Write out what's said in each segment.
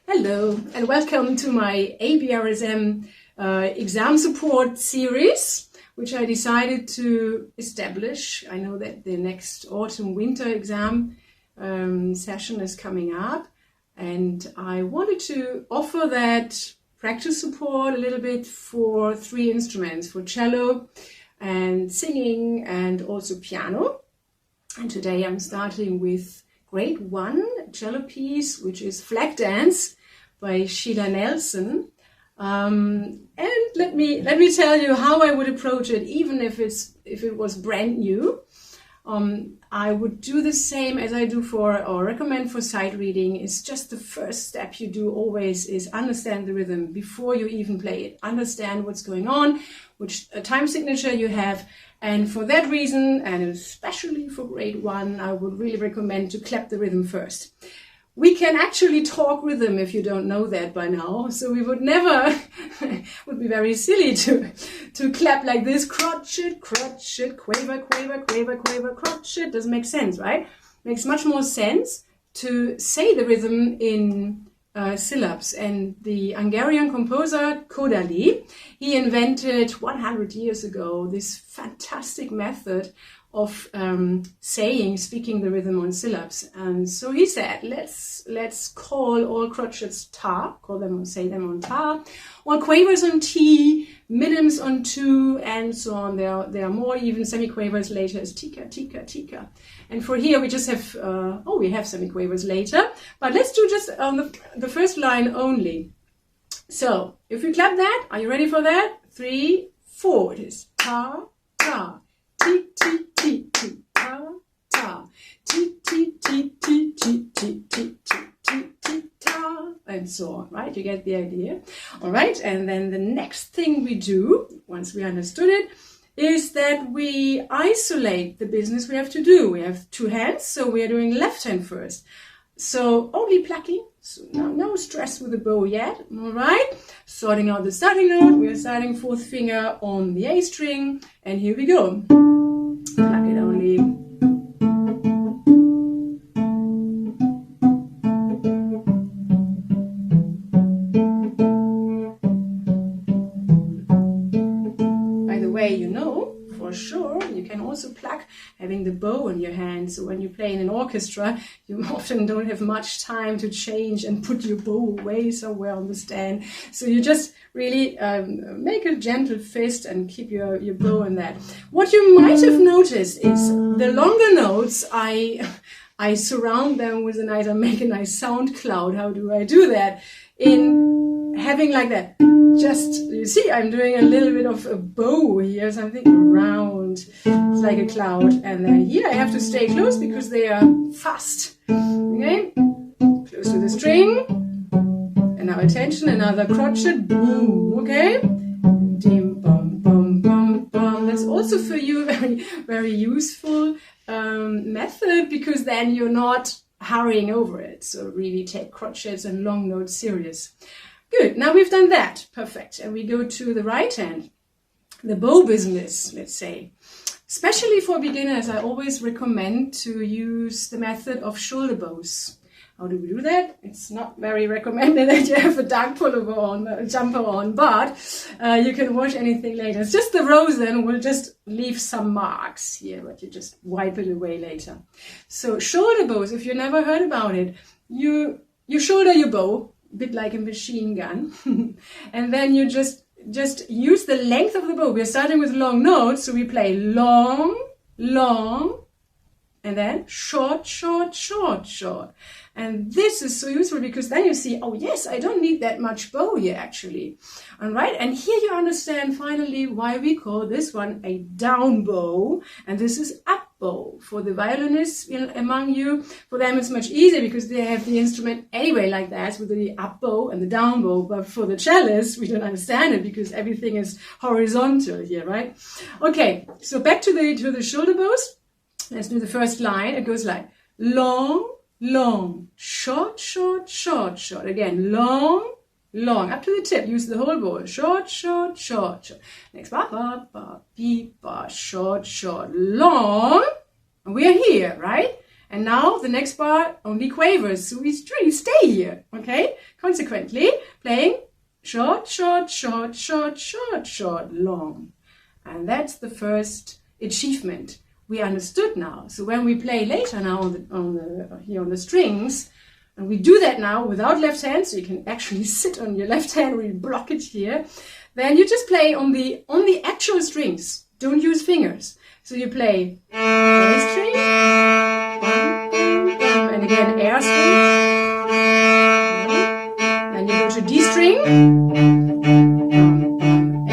Hello and welcome to my ABRSM Exam Support series, which I decided to establish. I know that the next autumn-winter exam session is coming up, and I wanted to offer that practice support a little bit for 3 instruments, for cello and singing and also piano. And today I'm starting with Grade 1 cello piece, which is Flagdance by Sheila Nelson. And let me tell you how I would approach it, even if it was brand new. I would do the same as I do or recommend for sight reading. It's just the first step you do always is understand the rhythm before you even play it. Understand what's going on, which time signature you have. And for that reason, and especially for Grade 1, I would really recommend to clap the rhythm first. We can actually talk rhythm if you don't know that by now. So we would never, would be very silly to clap like this, crotchet, crotchet, quaver, quaver, quaver, quaver, crotchet. Doesn't make sense, right? Makes much more sense to say the rhythm in syllabs. And the Hungarian composer Kodály, he invented 100 years ago this fantastic method of speaking the rhythm on syllabs. And so he said, let's call all crotchets ta, say them on ta, all quavers on T, minims on 2, and so on. There are more even semiquavers later as tika, tika, tika. And for here we just have, we have semiquavers later, but let's do just on the first line only. So if we clap that, are you ready for that? 3, 4, it is ta, ta, ti, ti, ti, ti, ta, ta, ti, ti, ti, ti, ti, ti, ti, ti, ti, ta, and so on, right? You get the idea. All right, and then the next thing we do, once we understood it, is that we isolate the business we have to do. We have 2 hands, so we are doing left hand first. So only plucking, so no stress with the bow yet, all right? Sorting out the starting note, we are starting 4th finger on the A string, and here we go. Pluck it only. By the way, you know, for sure, you can also pluck having the bow in your hand. So when you play in an orchestra, you often don't have much time to change and put your bow away somewhere on the stand. So you just really make a gentle fist and keep your bow in that. What you might have noticed is the longer notes, I surround them with I make a nice sound cloud. How do I do that? In having like that. Just, you see, I'm doing a little bit of a bow here, something around. It's like a cloud. And then here I have to stay close because they are fast. Okay? Close to the string. And now attention, another crotchet. Boom. Okay? Dim, bum, bum, bum, bum. That's also for you a very, very useful method, because then you're not hurrying over it. So really take crotchets and long notes serious. Good, now we've done that, perfect. And we go to the right hand, the bow business, let's say. Especially for beginners, I always recommend to use the method of shoulder bows. How do we do that? It's not very recommended that you have a dark pullover on, a jumper on, but you can wash anything later. It's just the rosin will just leave some marks here, but you just wipe it away later. So shoulder bows, if you never heard about it, you shoulder your bow, a bit like a machine gun, and then you just use the length of the bow. We're starting with long notes, so we play long, long, and then short, short, short, short. And this is so useful because then you see, oh yes, I don't need that much bow here actually. All right, and here you understand finally why we call this one a down bow, and this is up bow. For the violinists among you, for them it's much easier because they have the instrument anyway like that, with the up bow and the down bow. But for the cellists, we don't understand it because everything is horizontal here, right? Okay, so back to the shoulder bows. Let's do the first line. It goes like long, long, short, short, short, short. Again, long, long, up to the tip. Use the whole bow. Short, short, short, short. Next, ba, ba, ba, beep, ba, short, short, long. And we are here, right? And now the next bar only quavers, so we stay here, okay? Consequently, playing short, short, short, short, short, short, long. And that's the first achievement we understood now. So when we play later now here on the strings, and we do that now without left hand, so you can actually sit on your left hand, we block it here, then you just play on the actual strings. Don't use fingers. So you play A string, and again air string, then you go to D string, A,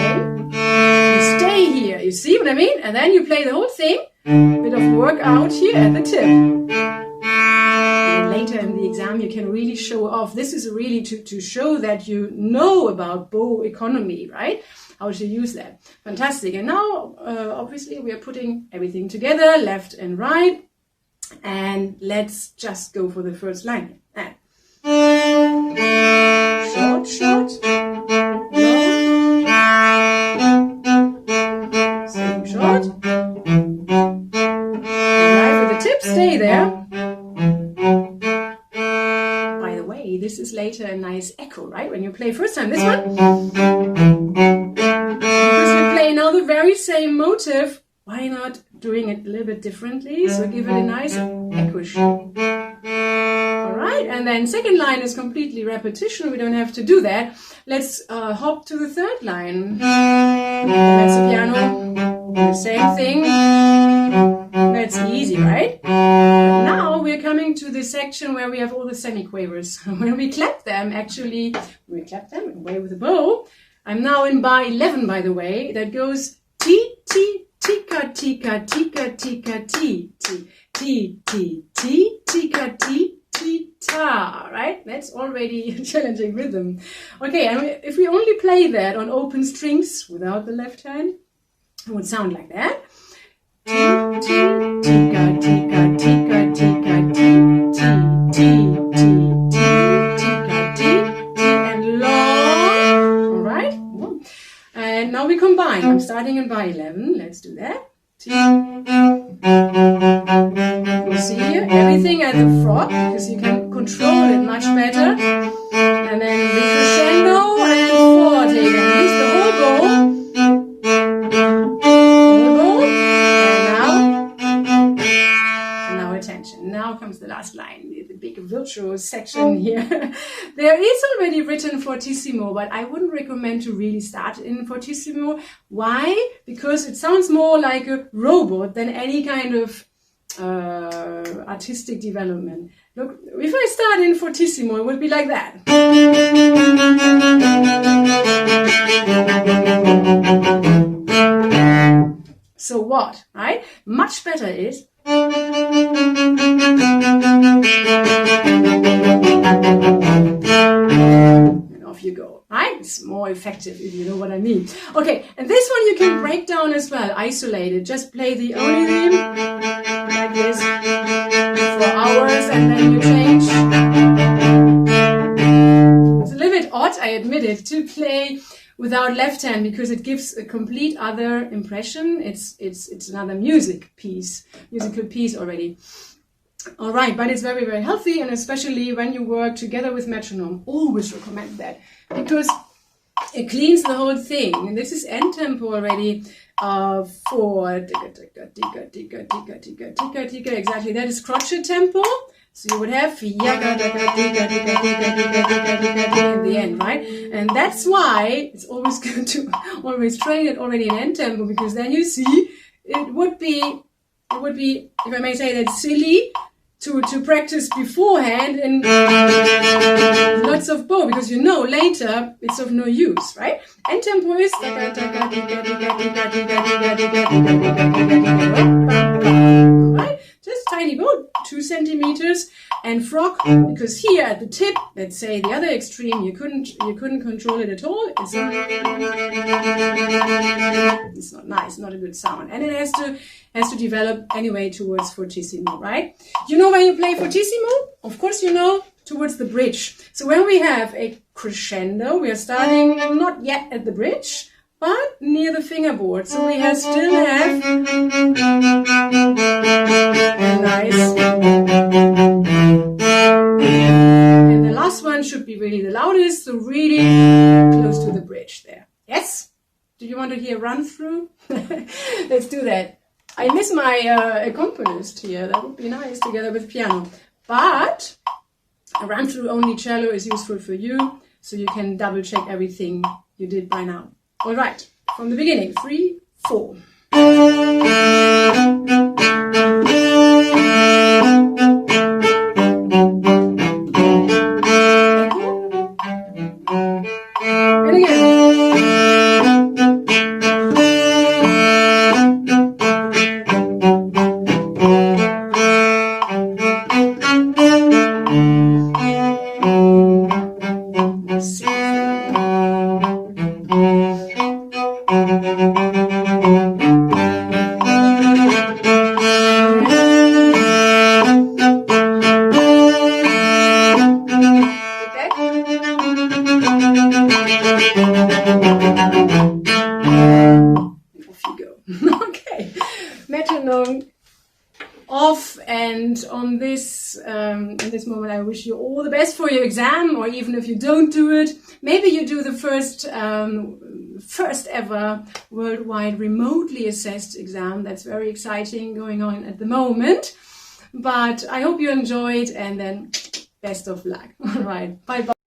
you stay here, you see what I mean? And then you play the whole thing, bit of work out here at the tip. And later in the exam you can really show off. This is really to show that you know about bow economy, right? How to use that. Fantastic. And now, obviously, we are putting everything together, left and right. And let's just go for the first line. Short, short, long, same short. And right with the tip, stay there. By the way, this is later a nice echo, right? When you play first time, this one. Now the very same motive, why not doing it a little bit differently? So give it a nice echo shape. Alright, and then second line is completely repetition, we don't have to do that. Let's hop to the third line. That's the piano, the same thing. That's easy, right? But now we're coming to the section where we have all the semiquavers. When we clap them, actually, away with the bow. I'm now in bar 11, by the way, that goes T, T, tika, tika, tika, tika, T, T, T, T, T, tika, T, T, ta, right? That's already a challenging rhythm. Okay, and if we only play that on open strings without the left hand, it would sound like that. T, T, tika, tika, tika, tika, T, T, T, T, T, tika, T, and long. Alright? And now we combine. I'm starting in bar 11. Let's do that. You see here, everything at the frog, because you can control it much better. And then the crescendo and forte. Then use the whole bow. And now attention. Now comes the last line, the big virtuose section here. There is already written fortissimo, but I wouldn't recommend to really start in fortissimo. Why? Because it sounds more like a robot than any kind of artistic development. Look, if I start in fortissimo, it would be like that. So what, right? Much better is and off you go, right? It's more effective if you know what I mean. Okay, and this one you can break down as well, isolated. Just play the only theme like this for hours and then you change. It's a little bit odd, I admit it, to play without left hand because it gives a complete other impression. It's another musical piece already. All right, but it's very, very healthy, and especially when you work together with metronome, always recommend that because it cleans the whole thing. And this is end tempo already for exactly. That is crochet tempo. So you would have in the end, right? And that's why it's always good to always train it already in end tempo, because then you see it would be, if I may say that, silly to practice beforehand and lots of bow, because you know later it's of no use, right? End tempo is right? Just tiny bow, 2 centimeters, and frog, because here at the tip, let's say the other extreme, you couldn't control it at all. It's not nice, not a good sound, and it has to develop anyway towards fortissimo, right? You know when you play fortissimo? Of course you know, towards the bridge. So when we have a crescendo, we are starting not yet at the bridge, but near the fingerboard. So we still have a nice run through? Let's do that. I miss my accompanist here. That would be nice together with piano. But a run through only cello is useful for you, so you can double check everything you did by now. All right, from the beginning, 3, 4. And again. Okay, metronome off, and on this in this moment I wish you all the best for your exam, or even if you don't do it, maybe you do the first ever worldwide remotely assessed exam. That's very exciting, going on at the moment, but I hope you enjoyed, and then best of luck. All right, bye bye.